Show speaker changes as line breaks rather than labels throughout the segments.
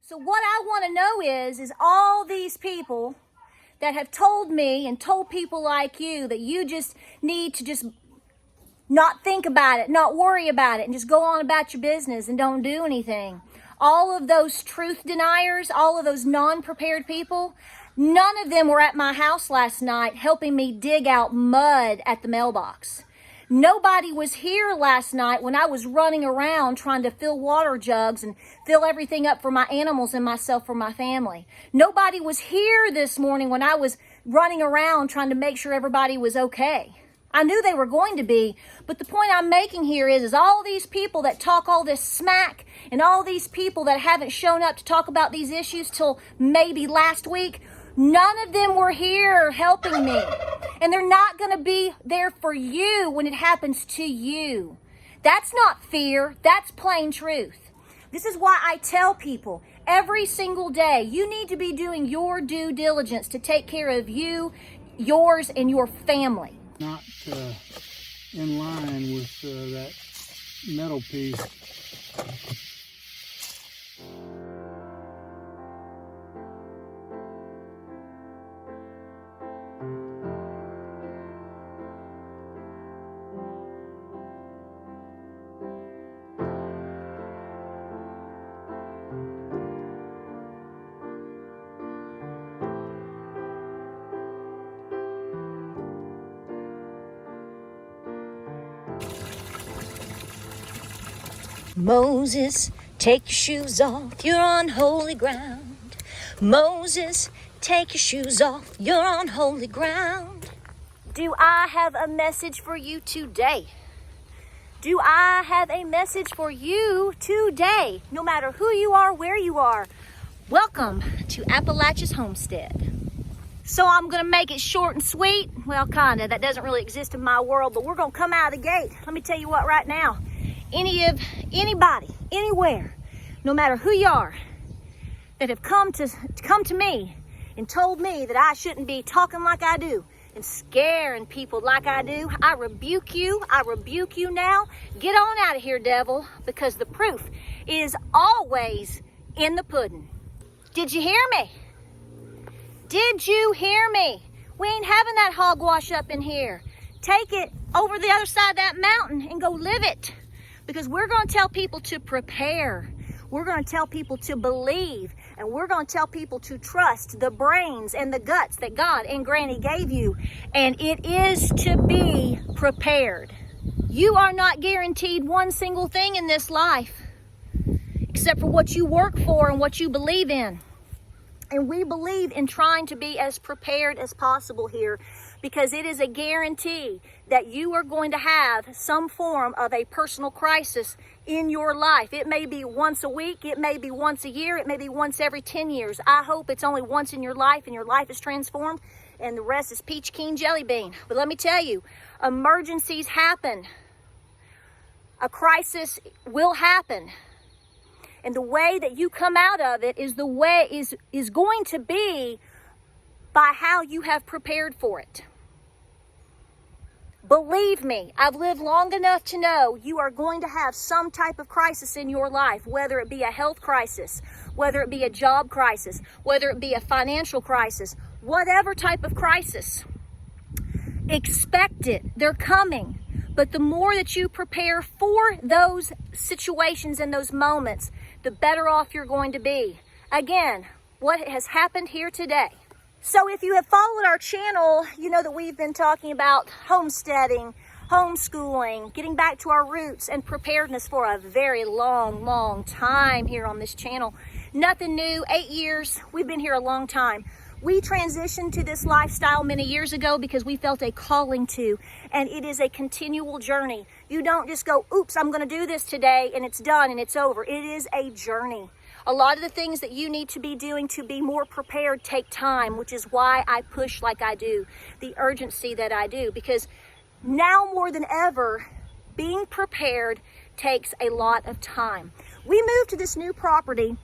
So what I want to know is all these people that have told me and told people like you that you just need to just not think about it, not worry about it, and just go on about your business and don't do anything. All of those truth deniers, all of those non-prepared people, none of them were at my house last night helping me dig out mud at the mailbox. Nobody was here last night when I was running around trying to fill water jugs and fill everything up for my animals and myself for my family. Nobody was here this morning when I was running around trying to make sure everybody was okay. I knew they were going to be, but the point I'm making here is all these people that talk all this smack and all these people that haven't shown up to talk about these issues till maybe last week, none of them were here helping me. And they're not going to be there for you when it happens to you. That's not fear. That's plain truth. This is why I tell people every single day, you need to be doing your due diligence to take care of you, yours, and your family.
Not in line with that metal piece.
Moses, take your shoes off, you're on holy ground. Moses, take your shoes off, you're on holy ground. Do I have a message for you today? Do I have a message for you today? No matter who you are, where you are, welcome to Appalachia's Homestead. So I'm going to make it short and sweet. Well, kind of. That doesn't really exist in my world, but we're going to come out of the gate. Let me tell you what right now. Anybody, anywhere, no matter who you are, that have come to me and told me that I shouldn't be talking like I do and scaring people like I do, I rebuke you. I rebuke you now. Get on out of here, devil, because the proof is always in the pudding. Did you hear me? Did you hear me? We ain't having that hogwash up in here. Take it over the other side of that mountain and go live it. Because we're going to tell people to prepare. We're going to tell people to believe. And we're going to tell people to trust the brains and the guts that God and Granny gave you. And it is to be prepared. You are not guaranteed one single thing in this life, except for what you work for and what you believe in. And we believe in trying to be as prepared as possible here, because it is a guarantee that you are going to have some form of a personal crisis in your life. It may be once a week, it may be once a year, it may be once every 10 years. I hope it's only once in your life and your life is transformed and the rest is peach keen jelly bean. But let me tell you, emergencies happen. A crisis will happen. And the way that you come out of it is going to be by how you have prepared for it. Believe me, I've lived long enough to know you are going to have some type of crisis in your life, whether it be a health crisis, whether it be a job crisis, whether it be a financial crisis, whatever type of crisis. Expect it. They're coming. But the more that you prepare for those situations and those moments, the better off you're going to be. Again, what has happened here today. So if you have followed our channel, you know that we've been talking about homesteading, homeschooling, getting back to our roots and preparedness for a very long time here on this channel. Nothing new, 8 years, we've been here a long time. We transitioned to this lifestyle many years ago because we felt a calling to, and it is a continual journey. You don't just go, oops, I'm gonna do this today and it's done and it's over. It is a journey. A lot of the things that you need to be doing to be more prepared take time, which is why I push like I do, the urgency that I do, because now more than ever, being prepared takes a lot of time. We moved to this new property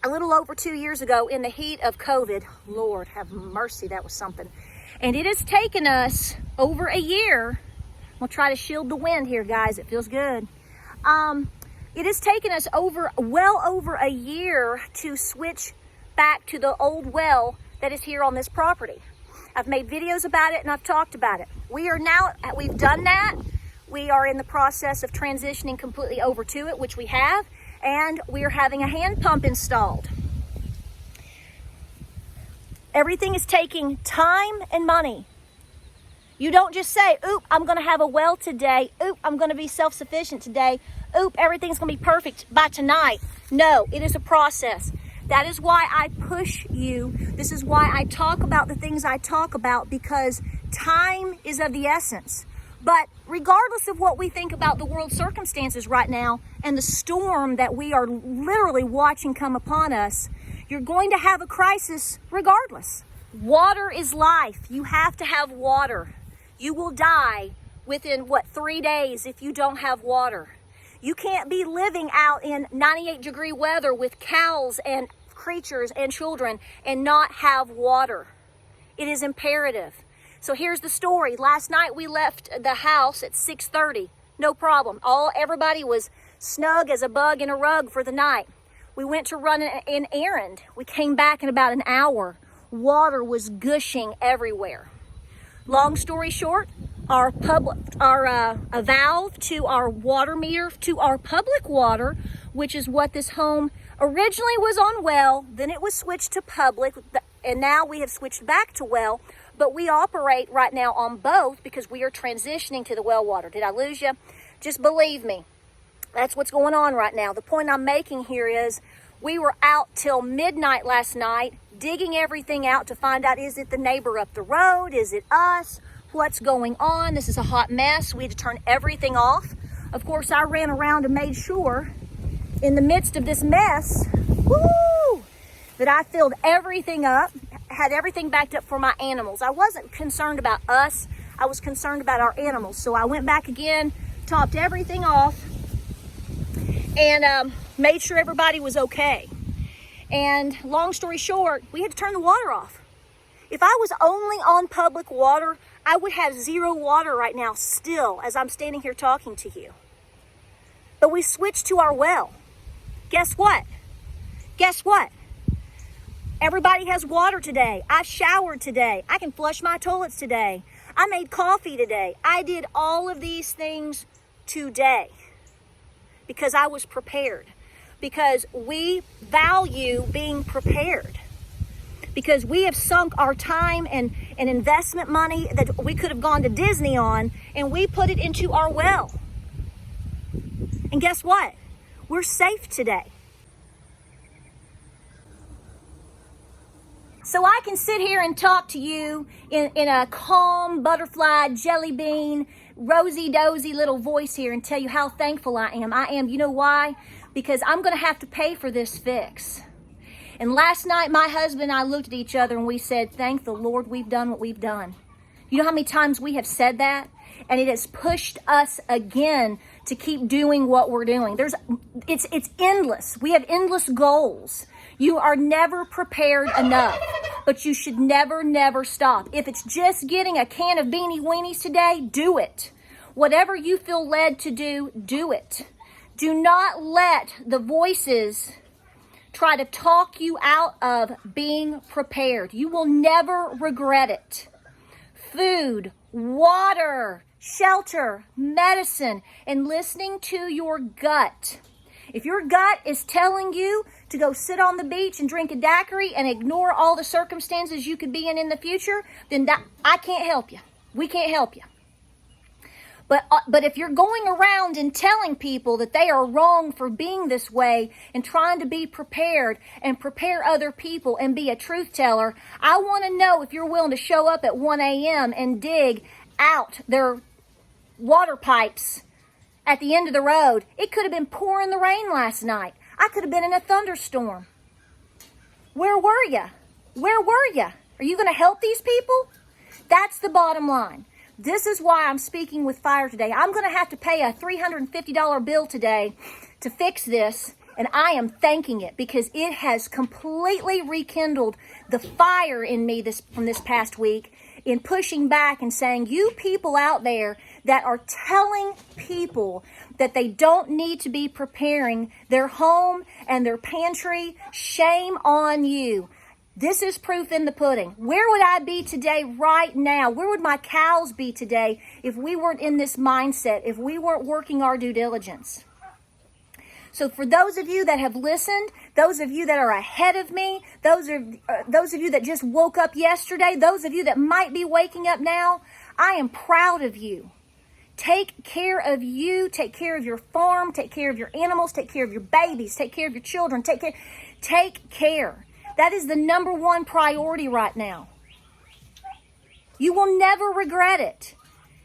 a little over 2 years ago in the heat of COVID. Lord have mercy, that was something. And it has taken us over a year. We'll try to shield the wind here, guys. It feels good. It has taken us well over a year to switch back to the old well that is here on this property. I've made videos about it and I've talked about it. We've done that. We are in the process of transitioning completely over to it, which we have, and we are having a hand pump installed. Everything is taking time and money. You don't just say, oop, I'm going to have a well today. Oop, I'm going to be self-sufficient today. Oop, everything's going to be perfect by tonight. No, it is a process. That is why I push you. This is why I talk about the things I talk about, because time is of the essence. But regardless of what we think about the world circumstances right now and the storm that we are literally watching come upon us, you're going to have a crisis regardless. Water is life. You have to have water. You will die within, 3 days if you don't have water. You can't be living out in 98-degree weather with cows and creatures and children and not have water. It is imperative. So here's the story. Last night we left the house at 6:30. No problem. Everybody was snug as a bug in a rug for the night. We went to run an errand. We came back in about an hour. Water was gushing everywhere. Long story short, a valve to our water meter, to our public water, which is what this home originally was on well, then it was switched to public, and now we have switched back to well, but we operate right now on both because we are transitioning to the well water. Did I lose you? Just believe me. That's what's going on right now. The point I'm making here is we were out till midnight last night digging everything out to find out, is it the neighbor up the road? Is it us? What's going on? This is a hot mess. We had to turn everything off. Of course, I ran around and made sure in the midst of this mess, that I filled everything up, had everything backed up for my animals. I wasn't concerned about us. I was concerned about our animals. So I went back again, topped everything off, and made sure everybody was okay. And long story short, we had to turn the water off. If I was only on public water, I would have zero water right now still as I'm standing here talking to you. But we switched to our well. Guess what? Guess what? Everybody has water today. I showered today. I can flush my toilets today. I made coffee today. I did all of these things today because I was prepared. Because we value being prepared. Because we have sunk our time and investment money that we could have gone to Disney on, and we put it into our well. And guess what? We're safe today. So I can sit here and talk to you in a calm, butterfly, jelly bean, rosy-dozy little voice here and tell you how thankful I am. I am, you know why? Because I'm going to have to pay for this fix. And last night, my husband and I looked at each other and we said, thank the Lord we've done what we've done. You know how many times we have said that? And it has pushed us again to keep doing what we're doing. It's endless. We have endless goals. You are never prepared enough, but you should never stop. If it's just getting a can of Beanie Weenies today, do it. Whatever you feel led to do, do it. Do not let the voices try to talk you out of being prepared. You will never regret it. Food, water, shelter, medicine, and listening to your gut. If your gut is telling you to go sit on the beach and drink a daiquiri and ignore all the circumstances you could be in the future, then I can't help you. We can't help you. But if you're going around and telling people that they are wrong for being this way and trying to be prepared and prepare other people and be a truth teller, I want to know if you're willing to show up at 1 a.m. and dig out their water pipes at the end of the road. It could have been pouring the rain last night. I could have been in a thunderstorm. Where were you? Where were you? Are you going to help these people? That's the bottom line. This is why I'm speaking with fire today. I'm going to have to pay a $350 bill today to fix this, and I am thanking it because it has completely rekindled the fire in me from this past week in pushing back and saying, you people out there that are telling people that they don't need to be preparing their home and their pantry. Shame on you. This is proof in the pudding. Where would I be today right now? Where would my cows be today if we weren't in this mindset, if we weren't working our due diligence? So for those of you that have listened, those of you that are ahead of me, those of you that just woke up yesterday, those of you that might be waking up now, I am proud of you. Take care of you, take care of your farm, take care of your animals, take care of your babies, take care of your children, take care. That is the number one priority right now. You will never regret it.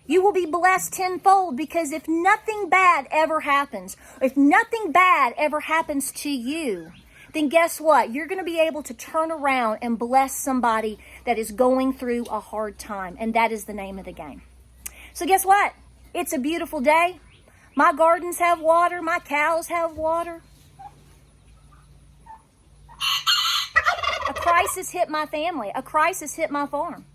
You will be blessed tenfold, because if nothing bad ever happens, if nothing bad ever happens to you, then guess what? You're going to be able to turn around and bless somebody that is going through a hard time. And that is the name of the game. So guess what? It's a beautiful day. My gardens have water. My cows have water. A crisis hit my family. A crisis hit my farm.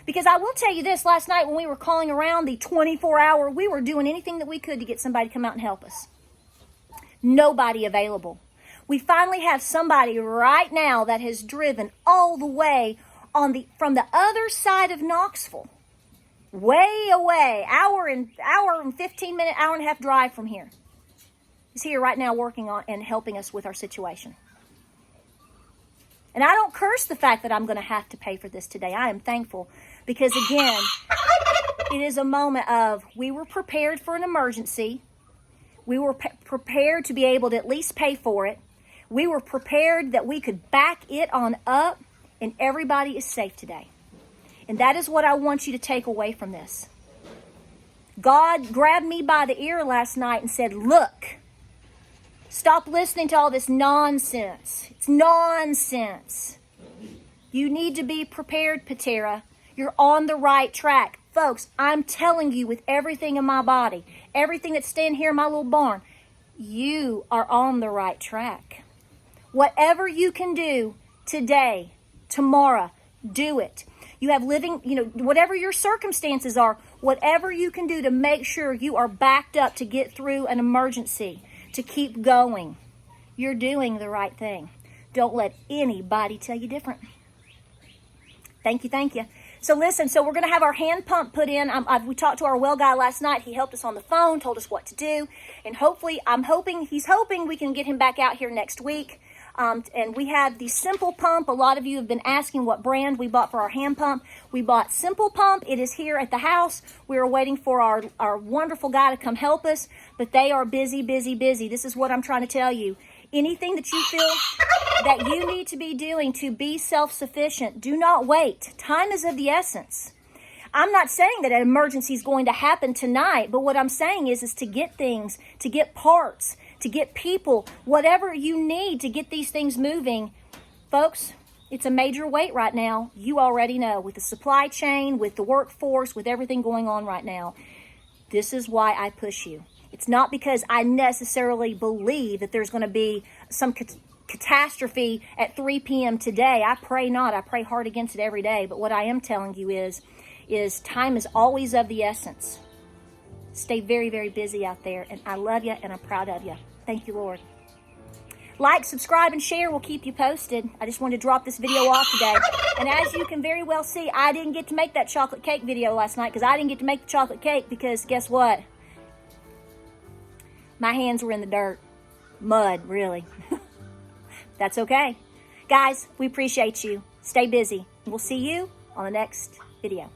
Because I will tell you this, last night when we were calling around the 24-hour, we were doing anything that we could to get somebody to come out and help us. Nobody available. We finally have somebody right now that has driven all the way from the other side of Knoxville. Way away, hour and 15 minute, hour and a half drive from here. Is here right now working on and helping us with our situation. And I don't curse the fact that I'm going to have to pay for this today. I am thankful because, again, it is a moment of we were prepared for an emergency. We were prepared to be able to at least pay for it. We were prepared that we could back it on up, and everybody is safe today. And that is what I want you to take away from this. God grabbed me by the ear last night and said, look, stop listening to all this nonsense. It's nonsense. You need to be prepared, Patera. You're on the right track. Folks, I'm telling you with everything in my body, everything that's standing here in my little barn, you are on the right track. Whatever you can do today, tomorrow, do it. You have living, whatever your circumstances are, whatever you can do to make sure you are backed up to get through an emergency, to keep going. You're doing the right thing. Don't let anybody tell you different. Thank you. So listen, we're going to have our hand pump put in. We talked to our well guy last night. He helped us on the phone, told us what to do. And hopefully, he's hoping we can get him back out here next week. And we have the Simple Pump. A lot of you have been asking what brand we bought for our hand pump. We bought Simple Pump. It is here at the house. We are waiting for our wonderful guy to come help us, but they are busy. This is what I'm trying to tell you. Anything that you feel that you need to be doing to be self-sufficient, do not wait. Time is of the essence. I'm not saying that an emergency is going to happen tonight, but what I'm saying is to get things, to get parts, to get people, whatever you need to get these things moving. Folks, it's a major weight right now. You already know, with the supply chain, with the workforce, with everything going on right now. This is why I push you. It's not because I necessarily believe that there's going to be some catastrophe at 3 p.m. today. I pray not. I pray hard against it every day. But what I am telling you is time is always of the essence. Stay very, very busy out there. And I love you and I'm proud of you. Thank you, Lord. Like, subscribe, and share. We'll keep you posted. I just wanted to drop this video off today. And as you can very well see, I didn't get to make that chocolate cake video last night because I didn't get to make the chocolate cake because guess what? My hands were in the dirt. Mud, really. That's okay. Guys, we appreciate you. Stay busy. We'll see you on the next video.